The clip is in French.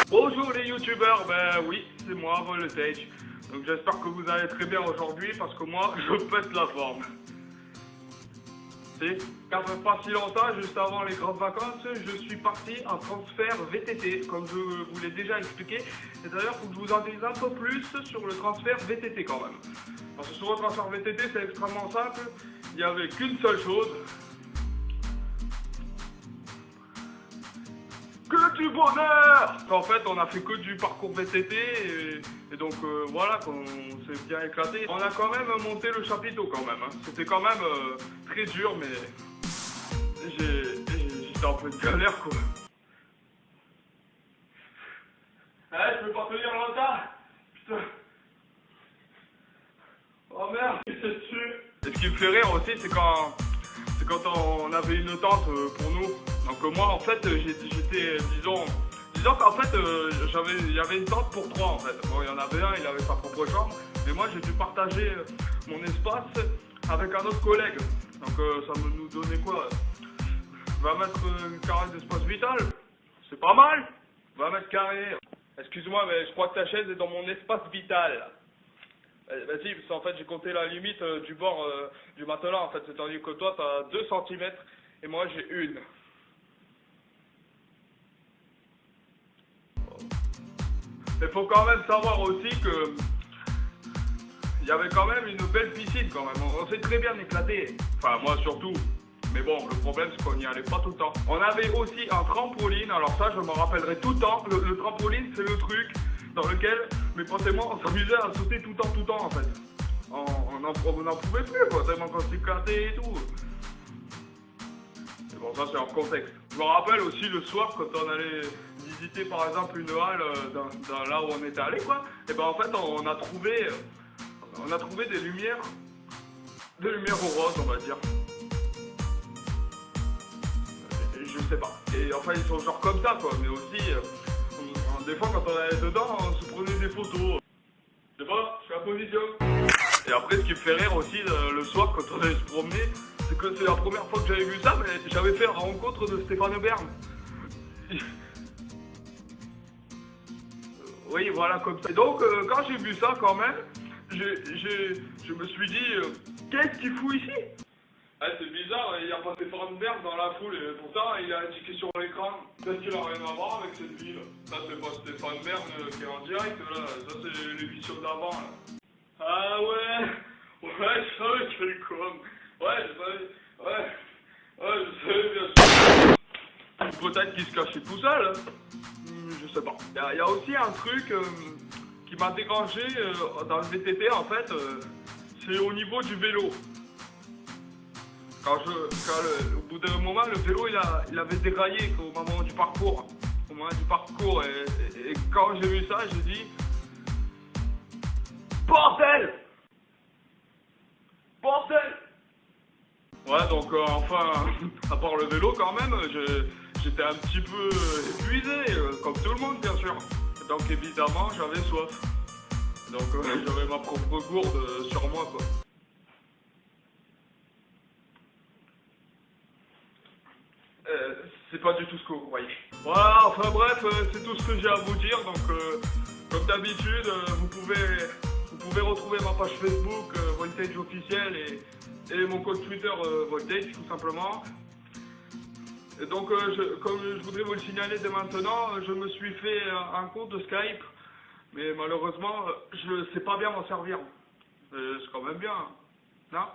Bonjour les youtubeurs, ben oui, c'est moi, Voltage. Donc j'espère que vous allez très bien aujourd'hui parce que moi, je pète la forme. C'est car pas si longtemps, juste avant les grandes vacances, je suis parti en transfert VTT, comme je vous l'ai déjà expliqué. Et d'ailleurs, il faut que je vous en dise un peu plus sur le transfert VTT quand même. Parce que sur le transfert VTT, c'est extrêmement simple. Il n'y avait qu'une seule chose. Que du bonheur! En fait, on a fait que du parcours VTT et donc voilà, on s'est bien éclaté. On a quand même monté le chapiteau quand même. Hein. C'était quand même très dur, mais j'étais un peu de galère quoi. Je peux pas tenir longtemps. Putain. Oh merde, c'est dessus. Et ce qui me fait rire aussi, c'est quand on avait une tente pour nous. Donc moi en fait j'étais disons qu'en fait il y avait une tente pour trois en fait. Bon il y en avait un, il avait sa propre chambre, mais moi j'ai dû partager mon espace avec un autre collègue. Donc ça nous donnait quoi 20 mètres carrés d'espace vital. C'est pas mal 20 mètres carrés. Excuse-moi mais je crois que ta chaise est dans mon espace vital. Vas-y, parce qu'en fait j'ai compté la limite du bord du matelas en fait, c'est-à-dire que toi t'as 2 cm et moi j'ai 1. Il faut quand même savoir aussi que il y avait quand même une belle piscine quand même, on s'est très bien éclaté, enfin moi surtout, mais bon le problème c'est qu'on n'y allait pas tout le temps. On avait aussi un trampoline, alors ça je me rappellerai tout le temps, le trampoline c'est le truc dans lequel mes potes et moi on s'amusait à sauter tout le temps en fait. On n'en pouvait plus quoi, tellement qu'on s'éclatait et tout. Et bon ça c'est en contexte. Je me rappelle aussi le soir quand on allait visiter par exemple une halle dans là où on était allé quoi, et ben en fait on a trouvé des lumières au rose on va dire. Et je sais pas. Et enfin ils sont genre comme ça quoi, mais aussi des fois quand on allait dedans on se prenait des photos. Je sais pas, je suis en position. Et après ce qui me fait rire aussi le soir quand on allait se promener, c'est que c'est la première fois que j'avais vu ça, mais j'avais fait la rencontre de Stéphane Bern. Oui, voilà, comme ça. Et donc, quand j'ai vu ça, quand même, je me suis dit, qu'est-ce qu'il fout ici? C'est bizarre, il n'y a pas Stéphane Bern dans la foule, et pourtant, il a indiqué sur l'écran. Peut-être qu'il n'a rien à voir avec cette ville. Ça, c'est pas Stéphane Bern qui est en direct, là. Ça, c'est l'émission d'avant, là. Ah ouais, je savais qu'il est con. Ouais, je savais bien sûr. Peut-être qu'il se cachait tout seul. Je sais pas. Il y a aussi un truc qui m'a dérangé dans le VTT en fait, c'est au niveau du vélo. Au bout d'un moment, le vélo il avait déraillé au moment du parcours. Et quand j'ai vu ça, j'ai dit bordel! Ouais, donc enfin, à part le vélo quand même, j'étais un petit peu épuisé, comme tout le monde bien sûr. Donc évidemment, j'avais soif. Donc j'avais ma propre gourde sur moi quoi. C'est pas du tout ce que vous voyez. Voilà, enfin bref, c'est tout ce que j'ai à vous dire. Donc comme d'habitude, vous pouvez retrouver ma page Facebook Voltage officiel et mon compte Twitter Voltage tout simplement. Et donc comme je voudrais vous le signaler dès maintenant, je me suis fait un compte de Skype, mais malheureusement je sais pas bien m'en servir. C'est quand même bien, non?